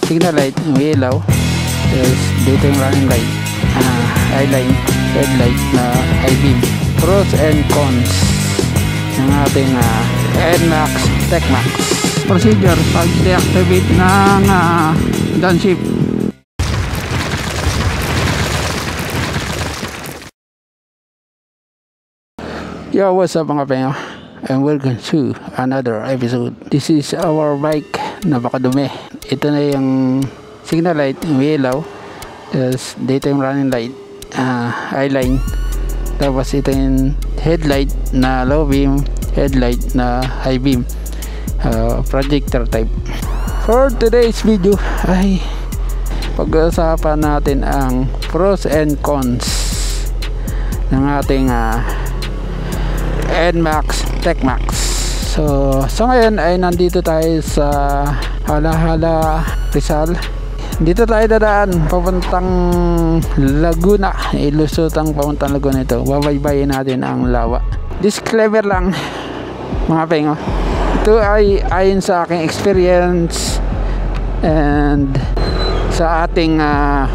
signal light, may ilaw. Tapos dito yung running light, eyeline, headlight na high beam. Pros and cons ng ating NMAX TechMax. Procedure pag deactivate ng downshift. Yo, what's up mga pengo, and welcome to another episode. This is our bike, napakadumi. Ito na yung signal light, may ilaw. Tapos dito yung running light, eyeline. Tapos ito yung headlight na low beam, headlight na high beam, projector type. For today's video ay pag-usapan natin ang pros and cons ng ating NMAX TechMax. So ngayon ay nandito tayo sa Hala-Hala, Rizal. Dito tayo dadaan papuntang Laguna, ilusutang papuntang Laguna. Ito, babaybayin natin ang lawa. Disclaimer lang mga pengo, ito ay ayon sa aking experience and sa ating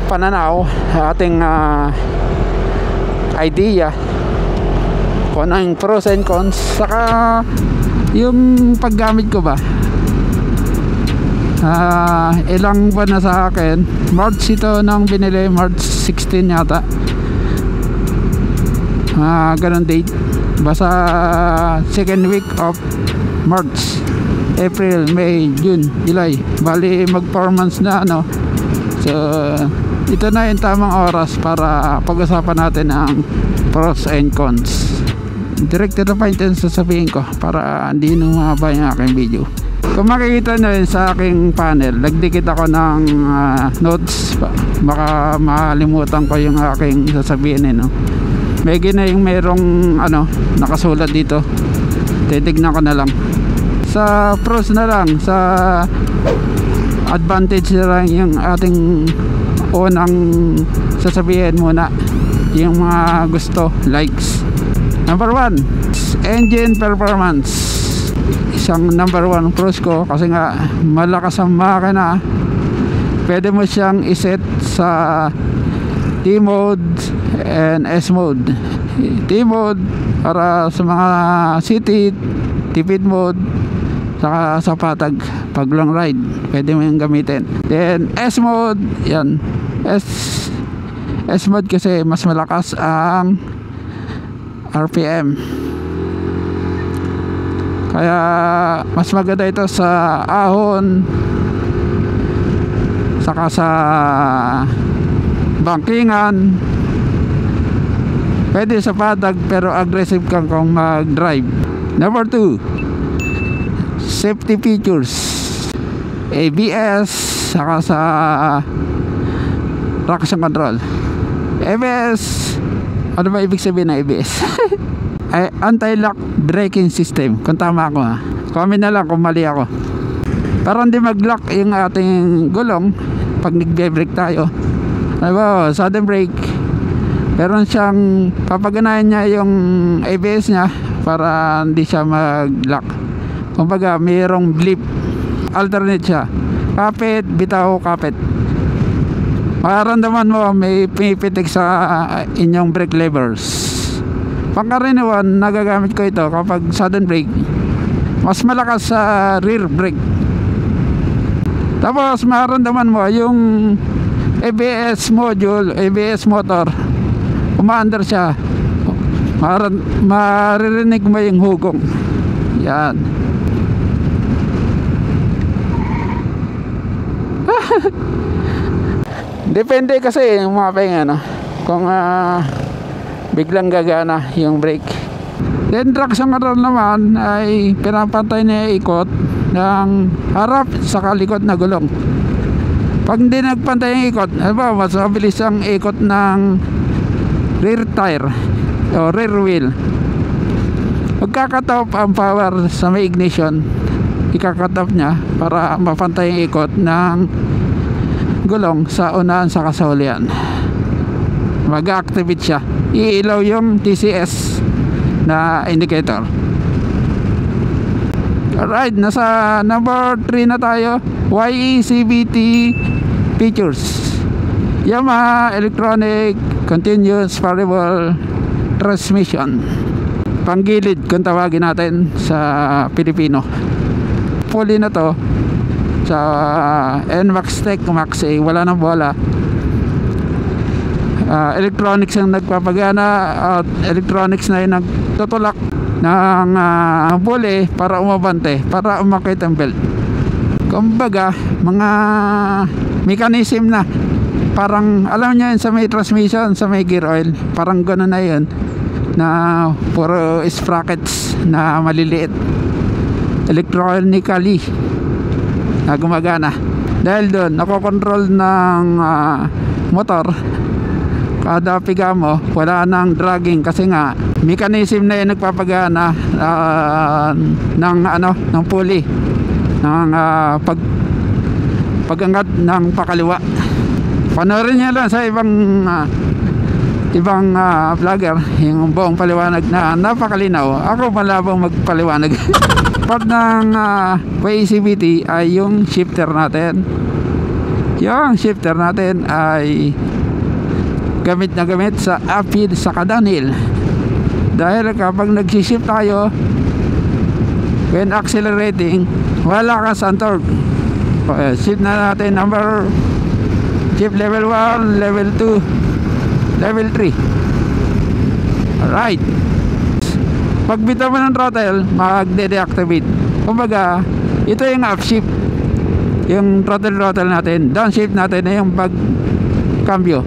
pananaw, ating idea kung ano yung pros and cons, saka yung paggamit ko ba. Ilang buwan na sa akin, March ito nang binili, March 16 yata, ganun date, basta second week of March, April, May, June, July, bali mag 4 months na so ito na yung tamang oras para pag-usapan natin ang pros and cons. Direct to the point yung sasabihin ko para hindi mahaba yung aking video. Kung makikita nyo sa aking panel, nagdikit ako ng notes, baka makalimutan ko yung aking sasabihin may ginayong merong nakasulat dito, titignan ko na lang. Sa pros na lang, sa advantage na lang yung ating unang sasabihin muna, yung mga gusto, likes. Number 1, engine performance. Isang number 1 pros ko kasi nga malakas ang makina. Pwede mo siyang iset sa T mode and S mode. T mode para sa mga city, tipid mode, saka sa patag pag long ride pwede mo yung gamitin. Then S mode, yan, S mode kasi mas malakas ang RPM, kaya mas maganda ito sa ahon, saka sa bangkingan. Pwede sa patag pero aggressive kang kung mag-drive. Number 2, safety features, ABS, saka sa traction control. ABS, ano ba ibig sabihin ng ABS? ay anti-lock braking system, kung tama ako comment na lang kung mali ako, para hindi mag-lock yung ating gulong pag nagbe-brake tayo. Sudden brake, meron siyang papaganahin niya yung ABS niya para hindi siya mag-lock. Kumbaga mayroong blip, alternate siya, kapit, bitaw, kapit. Mararamdaman mo may pinipitik sa inyong brake levers. Pangkaraniwan nagagamit ko ito kapag sudden brake, mas malakas sa rear brake. Tapos mararamdaman mo yung ABS module, ABS motor, umaandar siya, maririnig mo yung hugong. Yan. Depende kasi yung mga pengen kung biglang gagana yung brake. Then traction control naman ay pinapantay na ikot ng harap sa likod na gulong. Pag hindi nagpantay yung ikot, mas mabilis ang ikot ng rear tire o rear wheel. Pagkakatop ang power sa may ignition, ikakatop niya para mapantay yung ikot ng gulong sa unahan sa kasaulian. Mag-activate siya, iilaw yung TCS na indicator. Alright, nasa number 3 na tayo. YECVT features. Yamaha Electronic Continuous Variable Transmission. Panggilid kung tawagin natin sa Pilipino. Fully na to sa NMAX Tech Max A, wala nang bola. Electronics ang nagpapagana at electronics na yung nagtutulak ng pulley para umabante, para umakit ang belt. Kumbaga, mga mechanism na parang, alam nyo yun sa may transmission, sa may gear oil, parang gano'n na yun, na puro sprockets na maliliit, electronically na gumagana. Dahil doon, nakokontrol ng motor. Kada piga mo, wala nang dragging kasi nga mechanism na yun nagpapagana ng pulley, ng pagangat ng pakaliwa. Panoorin niyo lang sa ibang vlogger yung buong paliwanag na napakalinaw. Ako malabang magpaliwanag. Part ng YECVT ay yung shifter natin. Yung shifter natin ay gamit na gamit sa uphill sa downhill. Dahil kapag nagsishift tayo, when accelerating, wala kang sa torque. Shift na natin shift level 1, level 2, level 3. Alright. Pag bitaw mo ng throttle, mag-deactivate. Kumbaga, ito yung upshift. Yung throttle natin. Downshift natin na yung pag-cambio.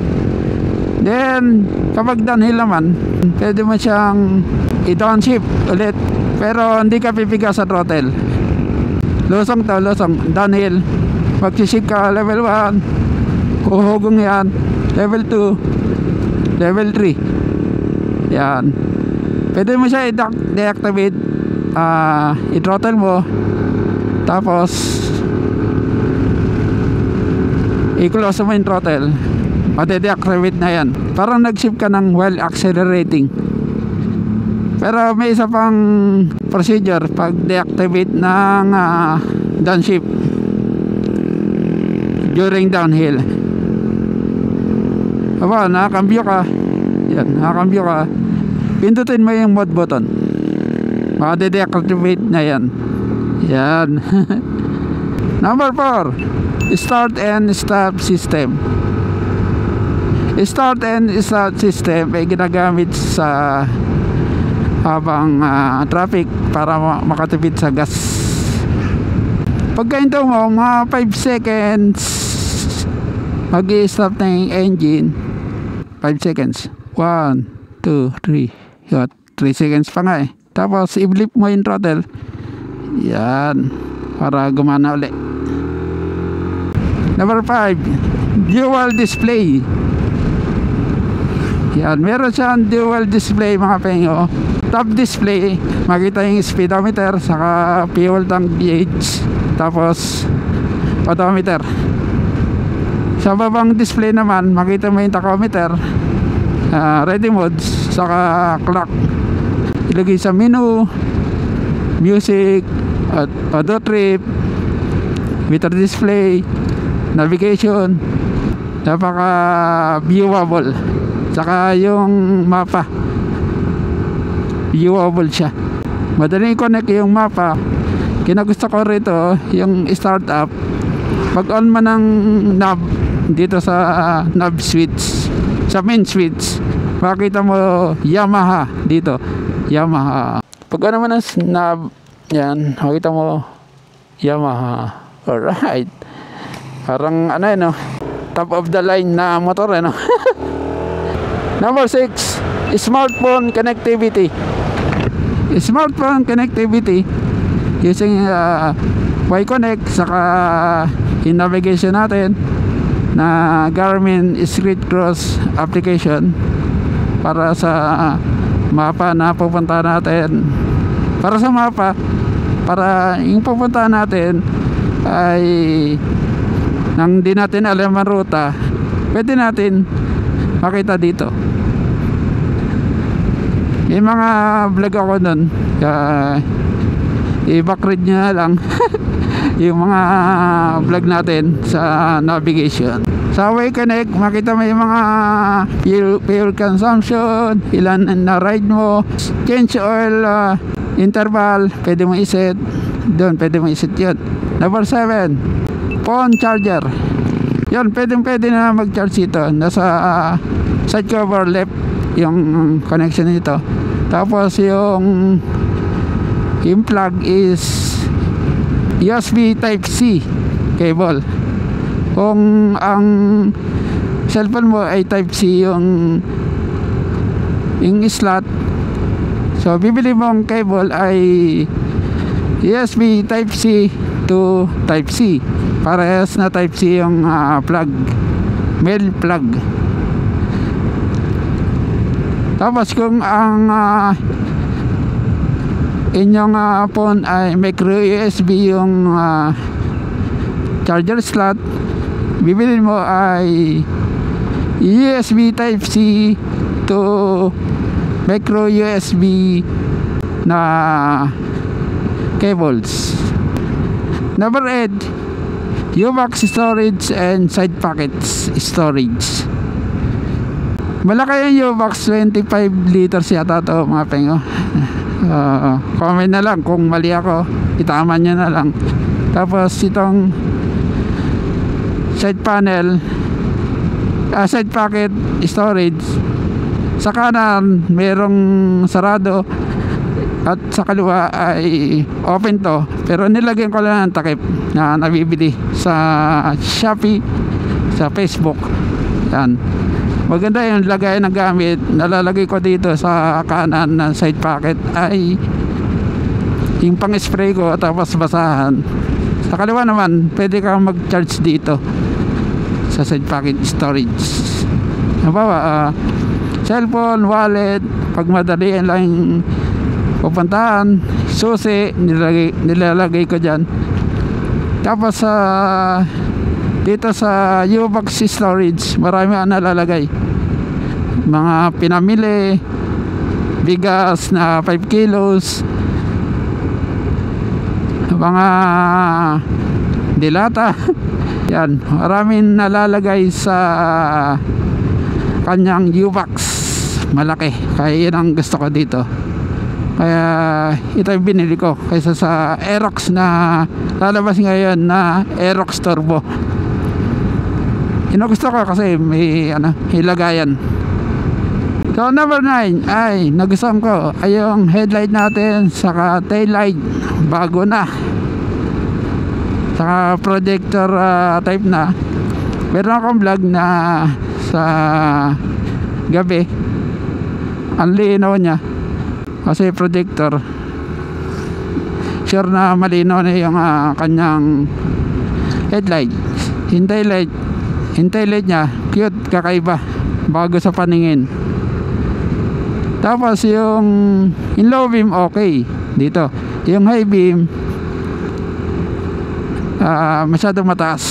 Then, kapag downhill naman, pwede mo siyang i-downshift ulit. Pero hindi ka pipiga sa throttle. Lusong downhill. Magsisig ka level 1, huhugong yan, level 2, level 3. Yan. Pwede mo siya i-deactivate, i-throttle mo, tapos i-close mo yung throttle, mati-deactivate na yan. Parang nag-shift ka ng while accelerating. Pero may isa pang procedure pag deactivate ng downshift during downhill. Aba, nakakambyo ka. Yan, nakakambyo ka. Pindutin mo yung mode button. Maka-deactivate na yan. Yan. Number 4, start and stop system. Start and stop system ay ginagamit sa habang traffic para makatipid sa gas. Pagka hinto mo mga 5 seconds, mag-i-stop na yung engine. 5 seconds. 1, 2, 3. 3 seconds pa nga eh. Tapos i-blip mo yung throttle. Yan, para gumana ulit. Number 5, dual display. Yan, meron siyang dual display mga pengo. Top display, makita yung speedometer, saka fuel tank gauge, tapos odometer. Sa babang display naman, makita mo yung tachometer, ready mode, saka clock. Ilagay sa menu, music, auto trip, meter display, navigation, napaka viewable. Saka yung mapa, viewable siya. Madaling i-connect yung mapa. Kinagusto ko rito yung startup. Pag on mo ng knob dito sa knob switch, sa main switch, makikita mo Yamaha dito. Yamaha. Pag ano mo ng knob, yan, makikita mo Yamaha. Alright. Parang ano yun, no? Top of the line na motor, no? Number 6, smartphone connectivity. Smartphone connectivity using Y-Connect, saka in navigation natin na Garmin Street Cross application para sa mapa na pupunta natin. Para sa mapa, para yung pupunta natin ay nang di natin alam ang ruta, pwede natin makita dito. May mga vlog ako nun, i-backread nyo na lang yung mga vlog natin sa navigation. Sa Wayconnect, makita mo yung mga fuel consumption, ilan na ride mo, change oil interval, pwede mo iset doon, pwede mo iset yun. Number 7, phone charger. Yun, pwede na mag-charge ito. Nasa side cover left yung connection nito. Tapos yung plug is USB Type-C cable. Kung ang cellphone mo ay Type-C yung slot, so bibili mong cable ay USB Type-C to Type-C. Parehas na Type-C yung plug, male plug. Tapos kung ang inyong phone ay micro USB yung charger slot, bibili mo ay USB Type-C to micro USB na cables. Number 8, UMAX storage and side packets storage. Malaki yung UMAX, 25 liters yata to mga pengo. Comment na lang kung mali ako, itama nyo na lang. Tapos itong side panel, side packet storage, sa kanan merong sarado at sa kaliwa ay open to, pero nilagyan ko lang ng takip na nabibili sa Shopee, sa Facebook. Yan, maganda yung lagay ng gamit. Nalalagay ko dito sa kanan ng side packet ay yung pang spray ko tapos basahan. Sa kaliwa naman pwede kang mag charge dito sa side packet storage. Halimbawa cellphone, wallet, pag madali lang pupuntahan, susi, nilalagay ko dyan. Tapos dito sa UMAX storage, marami ang nalalagay. Mga pinamili, bigas na 5 kilos, mga dilata. Yan, maraming nalalagay sa kanyang UMAX. Malaki, kaya yun ang gusto ko dito. Kaya ito yung binili ko kaysa sa Aerox na lalabas ngayon na Aerox Turbo. Yun gusto ko kasi may ilagayan. So number 9 ay nagustuhan ko ay yung headlight natin, saka tail light, bago na, saka projector type na. Meron akong vlog na sa gabi, ang linaw niya kasi projector, sure na malinaw na yung kanyang headlight. Hintay light niya cute, kakaiba, bago sa paningin. Tapos yung low beam okay dito, yung high beam masyadong mataas.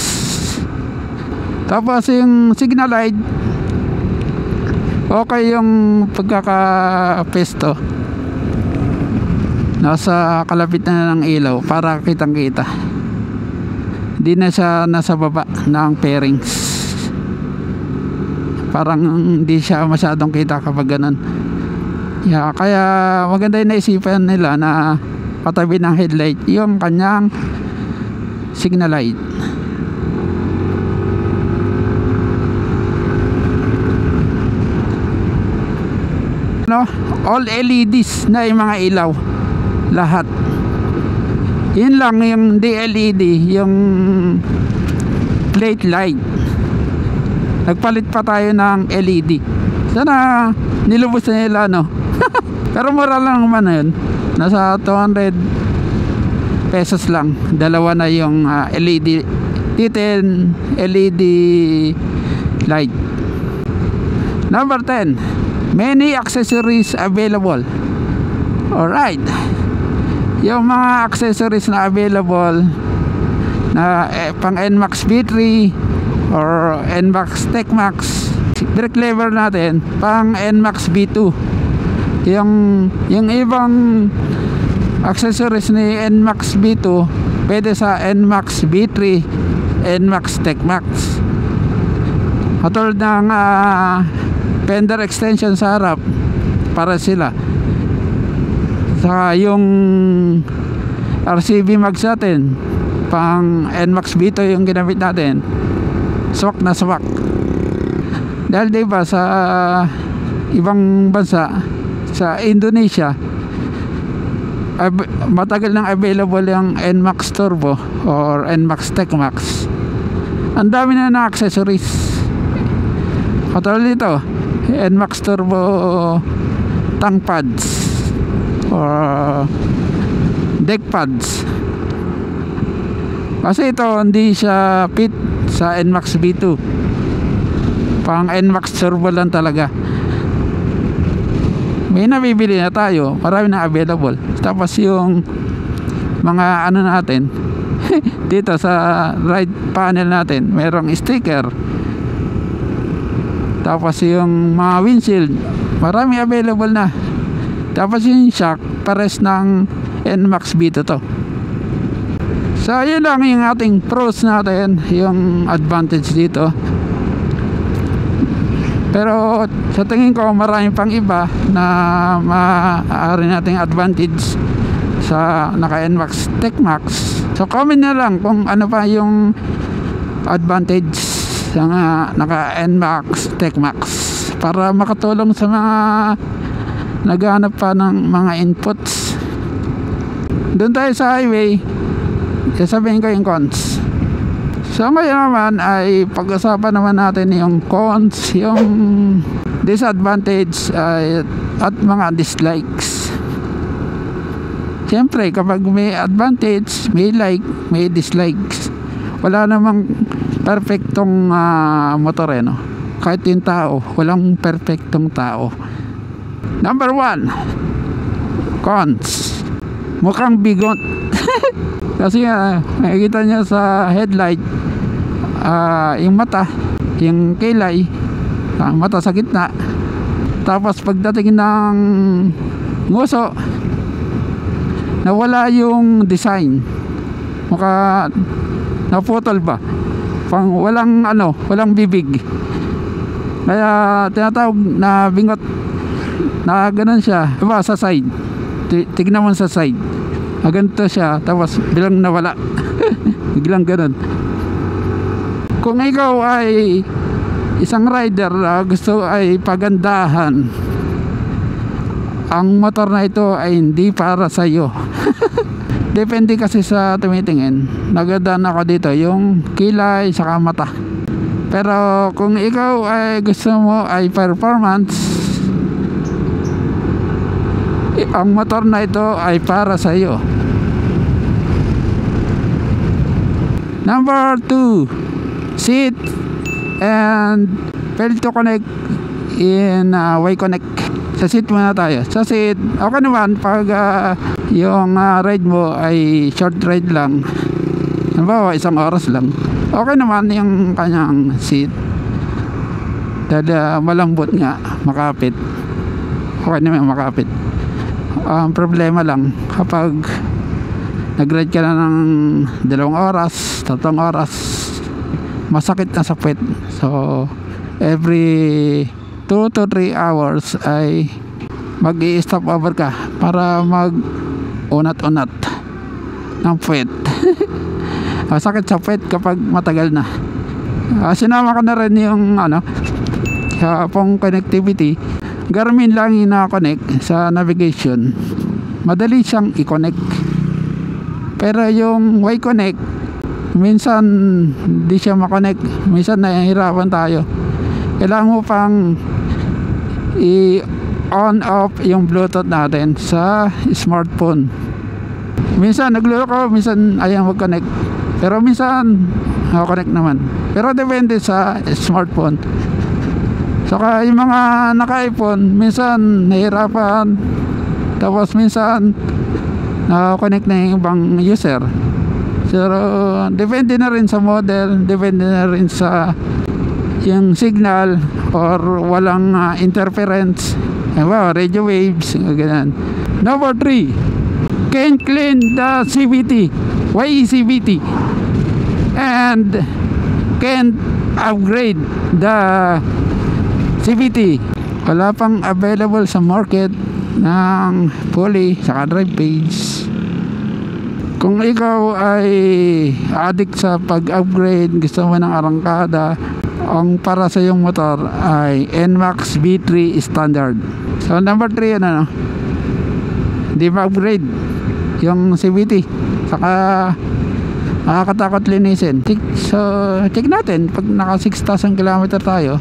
Tapos yung signal light okay, yung pagkakapesto nasa kalapit na ng ilaw para kitang kita, hindi na siya nasa baba ng pairings. Parang hindi siya masyadong kita kapag ganun. Kaya maganda yung naisipan nila na patabi ng headlight yung kanyang signal light. All LEDs na yung mga ilaw, lahat. Yun lang yung DLED, yung plate light. Nagpalit pa tayo ng LED. Sana nilubos na nila, no? Pero mura lang naman yun. Nasa 200 pesos lang. Dalawa na yung LED, T10 LED light. Number 10, many accessories available. Alright, yung mga accessories na available na pang NMAX V3 or NMAX TechMax. Brake lever natin pang NMAX V2. Yung ibang accessories ni NMAX B2 pwede sa NMAX B3, NMAX TechMax. Katulad ng fender extension sa harap, para sila. Saka yung RCB mags natin, pang NMAX B2 yung ginamit natin, swak na swak. Dahil diba sa ibang bansa, sa Indonesia, matagal nang available yung NMAX Turbo or NMAX TechMax. Ang dami na na accessories. Katulad dito, NMAX Turbo tank pads or deck pads. Kasi ito hindi siya fit sa NMAX B2, pang NMAX Turbo lang talaga. May nabibili na tayo, marami na available. Tapos yung mga ano natin dito sa right panel natin, merong sticker. Tapos yung mga windshield, marami available na. Tapos yung shock, pares ng NMAX B2 to. So yun lang yung ating pros natin, yung advantage dito. Pero sa tingin ko marami pang iba na maaari nating advantage sa naka NMAX TechMax. So comment na lang kung ano pa yung advantage sa naka NMAX TechMax para makatulong sa mga naghahanap pa ng mga inputs. Doon tayo sa highway, sasabihin ko yung cons. So ngayon naman ay pag-usapan naman natin yung cons, yung disadvantage at mga dislikes. Siyempre kapag may advantage, may like, may dislikes. Wala namang perfectong motor no? Kahit yung tao, walang perfectong tao. Number 1, cons. Mukhang bigot. Kasi makikita niya sa headlight, yung mata, yung kilay, mata sa gitna. Tapos pagdating ng nguso, nawala yung design. Mukha naputol ba, pang walang walang bibig. Kaya tinatawag na bingot, na ganun siya. Diba sa side, tignan mo sa side, ganito siya, tapos bilang nawala. Biglang ganun. Kung ikaw ay isang rider na gusto ay pagandahan, ang motor na ito ay hindi para sa iyo. Depende kasi sa tumitingin. Nagandaan ako dito yung kilay saka mata. Pero kung ikaw ay gusto mo ay performance, ang motor na ito ay para sa iyo. Number 2, seat and fail to connect in Y-Connect. Sa seat muna tayo. Sa seat, okay naman pag yung ride mo ay short ride lang, halimbawa 1 oras lang, okay naman yung kanyang seat dahil malambot nga, makapit. Okay naman makapit. Problema lang kapag nag-ride ka na ng 2 oras, 3 oras, masakit na sa puwet. So every 2 to 3 hours ay mag-i-stop over ka para mag-unat-unat ng puwet. Masakit sa puwet kapag matagal na. Sinama ko na rin yung sa pong connectivity. Garmin lang yung na-connect sa navigation. Madali siyang i-connect. Pero yung Y-Connect, minsan di siya ma-connect. Minsan nahihirapan tayo. Kailangan mo pang i-on off yung Bluetooth natin sa smartphone. Minsan nagluloko, minsan ayaw mag-connect. Pero minsan connect naman. Pero depende sa smartphone. Saka yung mga naka-iPhone, minsan nahihirapan. Tapos minsan na-connect na yung ibang user. Pero depende na rin sa model, depende na rin sa yung signal or walang interference, radio waves, ganyan. Number 3, can clean the CVT. Why CVT? And can upgrade the CVT. Wala pang available sa market ng pulley sa drive page. Kung ikaw ay addict sa pag-upgrade, gusto mo ng arangkada, ang para sa iyong motor ay NMAX V3 standard. So number 3 ano, di ma-upgrade yung CVT, saka nakakatakot linisin. So check natin pag naka 6,000 km tayo,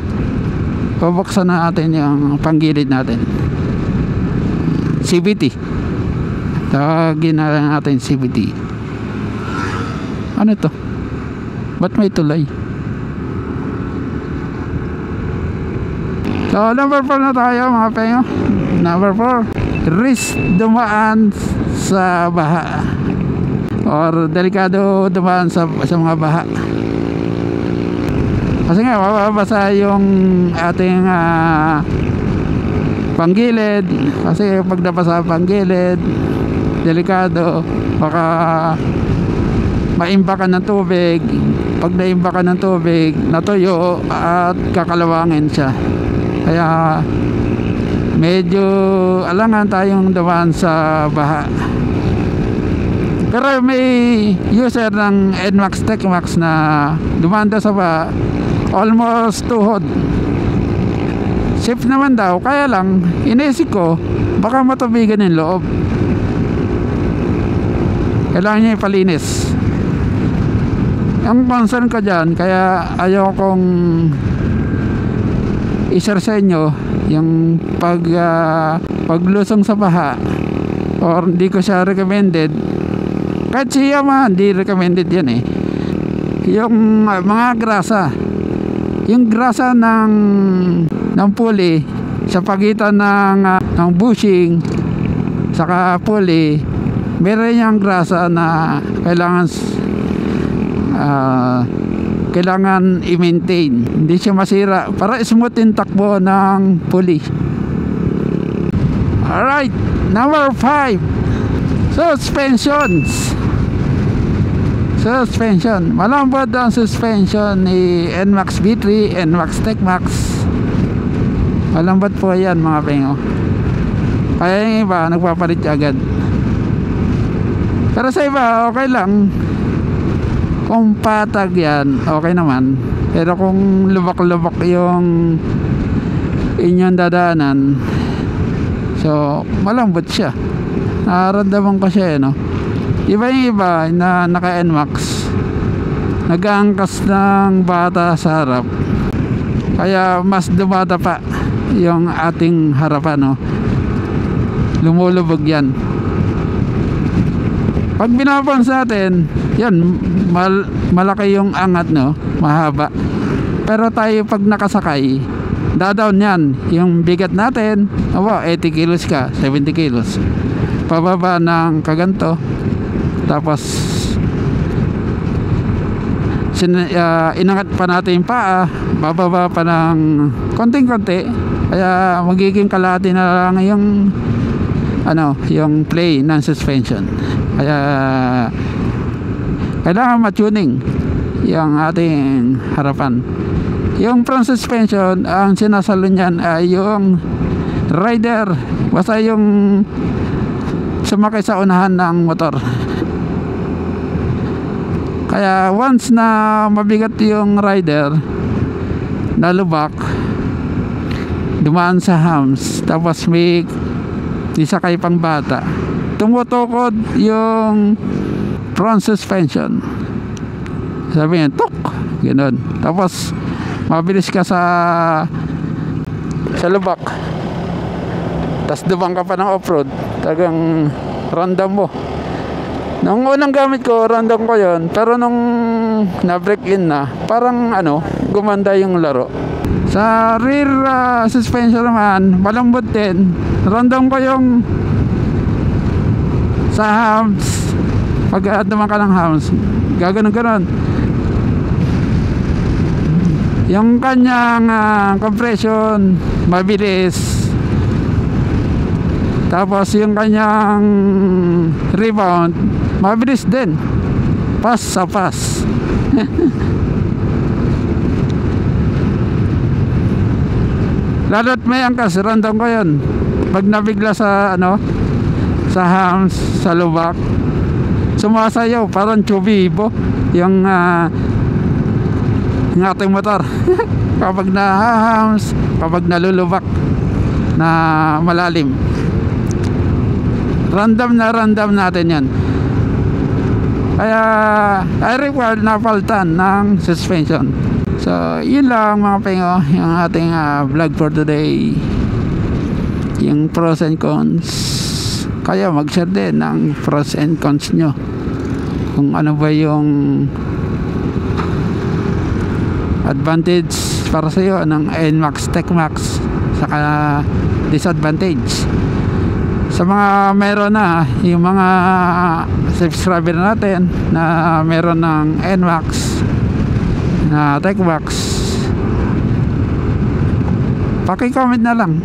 bubuksan na natin yung panggilid natin, CVT. Tawagin na lang natin CVT. Ano to? Ba't may tulay? So number 4 na tayo mga pengo. Number 4, risk dumaan sa baha or delikado dumaan sa mga baha. Kasi nga mababasa yung ating panggilid. Kasi pag nabasa panggilid, delikado, baka maimbakan ng tubig. Pag naimbakan ng tubig, natuyo at kakalawangin siya. Kaya medyo alangan tayong dumaan sa baha. Pero may user ng NMAX TechMax na dumaan daw sa baha, almost tuhod. Safe naman daw, kaya lang inisip ko baka matubigan yung loob. Kailangan niya ipalinis. Ang concern ko dyan, kaya ayaw kong i-share sa inyo yung paglusong sa baha, or hindi ko siya recommended. Kahit siya hindi recommended yan eh. Yung mga grasa, yung grasa ng pulley sa pagitan ng bushing saka pulley, meron yung grasa na kailangan i-maintain, hindi siya masira para smooth yung takbo ng pulley. Alright, number 5, suspension. Malambot ang suspension ni NMAX V3, NMAX TechMax. Malambot po yan mga pengo, kaya yung iba nagpapalit agad. Pero sa iba okay lang. Kung patag yan, okay naman. Pero kung lubak-lubak yung inyong dadaanan, so malambot siya. Nararamdaman ko siya no. Iba yung iba na naka-NMAX, nag-aangkas ng bata sa harap, kaya mas dumata pa yung ating harapan no. Lumulubog yan. Pag binabansa natin, yan, malaki yung angat no, mahaba. Pero tayo pag nakasakay, dadown yan. Yung bigat natin, 80 kilos ka, 70 kilos. Pababa ng kaganto. Tapos inangat pa natin yung paa, bababa pa ng konting-konti. Kaya magiging kalahati na lang yung play ng suspension. Kaya kailangan ma-tuning yung ating harapan. Yung front suspension, ang sinasalo niyan ay yung rider, basta yung sumakay sa unahan ng motor. Kaya once na mabigat yung rider, nalubak, dumaan sa humps, tapos may nisakay pang bata, tumutukod yung front suspension. Sabi niya, tuk! Ganun. Tapos mabilis ka sa lubak, tapos dumang ka pa ng off-road, talagang random mo. Nung unang gamit ko, random ko yon. Pero nung na-break in na, parang gumanda yung laro. Sa rear suspension naman, malambot din. Random ko yung sa humps. Pag dumaan ka ng humps, gaganon-ganon. Yung kanyang compression, mabilis. Tapos yung kanyang rebound mabilis din, pass sa pass. Lalo't may angkas, random ko yun. Pag nabigla sa ano, sa hams, sa lubak, sumasayaw parang chubibo yung ating motor. Kapag na-hams, kapag nalulubak na malalim, random natin yan. Kaya I require na paltan ng suspension. So yun lang mga pengo, yung ating vlog for today, yung pros and cons. Kaya mag-share din ng pros and cons nyo, kung ano ba yung advantage para sa iyo ng NMAX TechMax, saka disadvantage sa mga meron na, yung mga subscriber natin na meron ng NMAX na TechMax. Paki-comment na lang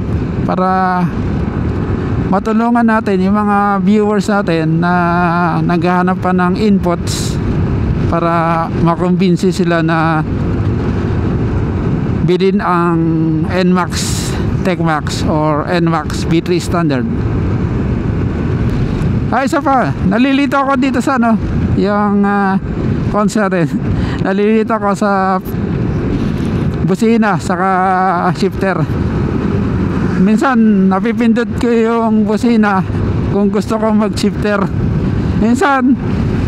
para matulungan natin yung mga viewers natin na naghahanap pa ng inputs, para makumbinsi sila na bilhin ang NMAX TechMax or NMAX B3 standard. Isa pa, nalilito ako dito sa ano, yung concert rin. Nalilito ako sa busina saka shifter. Minsan napipindot ko yung busina kung gusto kong mag-shifter. Minsan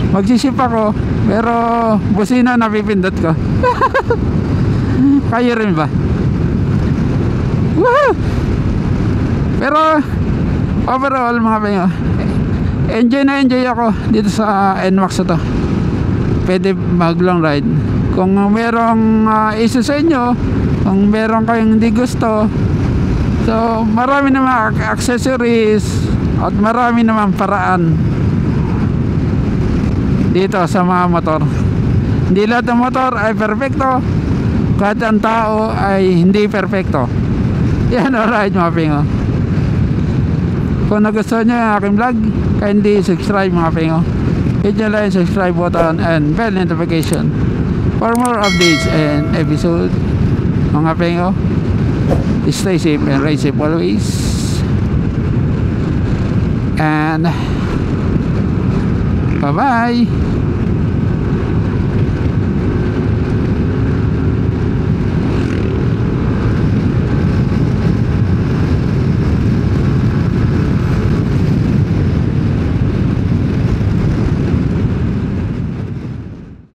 magsiship ako pero busina napipindot ko. Kayo rin ba? Woohoo! Pero overall mga pengo, enjoy ako dito sa NMAX na to. Pwede mag long ride. Kung merong issue sa inyo, kung meron kayong hindi gusto, so marami naman accessories at marami naman paraan dito sa mga motor. Hindi lahat ng motor ay perfecto, kahit ang tao ay hindi perfecto. Yan, alright mga pengo. Kung nagustuhan nyo yung aking vlog, kindly subscribe mga pengo. Hit nyo lang yung subscribe button and bell notification for more updates and episode mga pengo. Stay safe and ride safe always, and bye bye.